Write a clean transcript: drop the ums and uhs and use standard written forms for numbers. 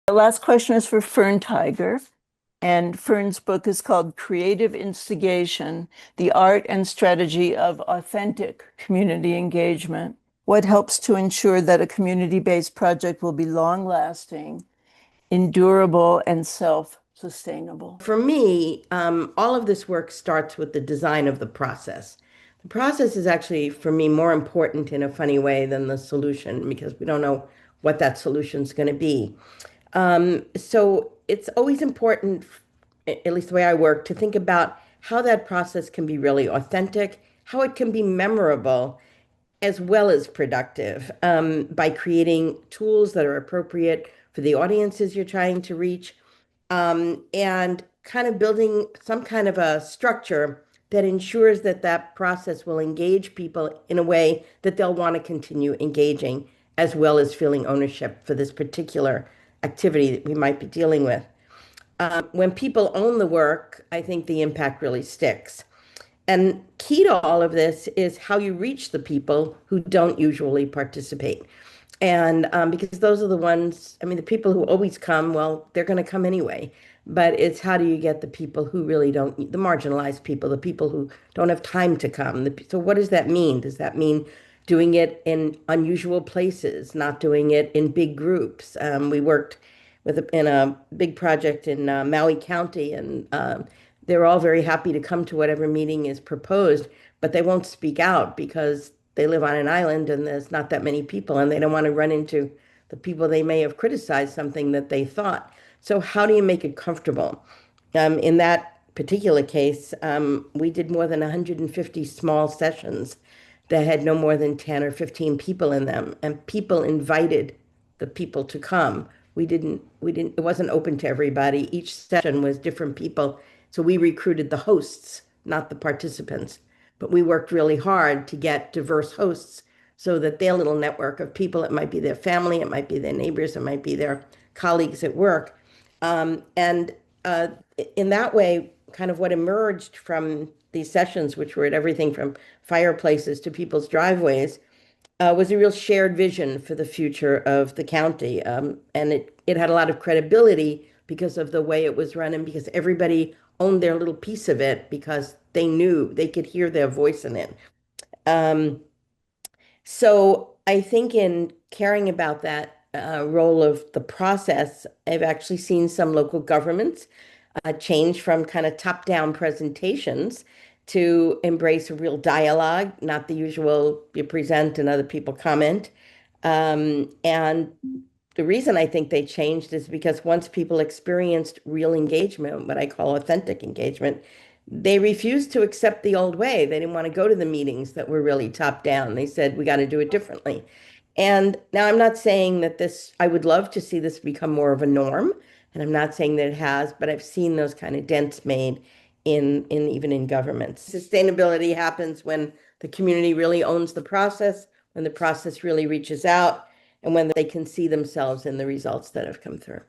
The last question is for Fern Tiger. And Fern's book is called Creative Instigation, The Art and Strategy of Authentic Community Engagement. What helps to ensure that a community-based project will be long-lasting, endurable, and self-sustainable? For me, all of this work starts with the design of the process. The process is actually, for me, more important in a funny way than the solution because we don't know what that solution is going to be. So it's always important, at least the way I work, to think about how that process can be really authentic, how it can be memorable, as well as productive, by creating tools that are appropriate for the audiences you're trying to reach, and kind of building some kind of a structure that ensures that that process will engage people in a way that they'll want to continue engaging, as well as feeling ownership for this particular activity that we might be dealing with. When people own the work, I think the impact really sticks. And key to all of this is how you reach the people who don't usually participate. And because those are the ones, I mean, the people who always come, well, they're going to come anyway. But it's how do you get the people who really don't, the marginalized people, the people who don't have time to come. So what does that mean? Does that mean doing it in unusual places, not doing it in big groups? We worked in a big project in Maui County, and they're all very happy to come to whatever meeting is proposed, but they won't speak out because they live on an island and there's not that many people, and they don't want to run into the people they may have criticized something that they thought. So how do you make it comfortable? In that particular case, we did more than 150 small sessions that had no more than 10 or 15 people in them, and people invited the people to come. It wasn't open to everybody. Each session was different people. So we recruited the hosts, not the participants. But we worked really hard to get diverse hosts so that their little network of people, it might be their family, it might be their neighbors, it might be their colleagues at work. And in that way, kind of what emerged from these sessions, which were at everything from fireplaces to people's driveways, was a real shared vision for the future of the county. And it had a lot of credibility because of the way it was run and because everybody owned their little piece of it because they knew they could hear their voice in it. So I think in caring about that role of the process, I've actually seen some local governments change from kind of top-down presentations to embrace a real dialogue, not the usual you present and other people comment. And the reason I think they changed is because once people experienced real engagement, what I call authentic engagement, they refused to accept the old way. They didn't want to go to the meetings that were really top down. They said, we got to do it differently. And now I'm not saying that I would love to see this become more of a norm. And I'm not saying that it has, but I've seen those kind of dents made even in governments. Sustainability happens when the community really owns the process, when the process really reaches out, and when they can see themselves in the results that have come through.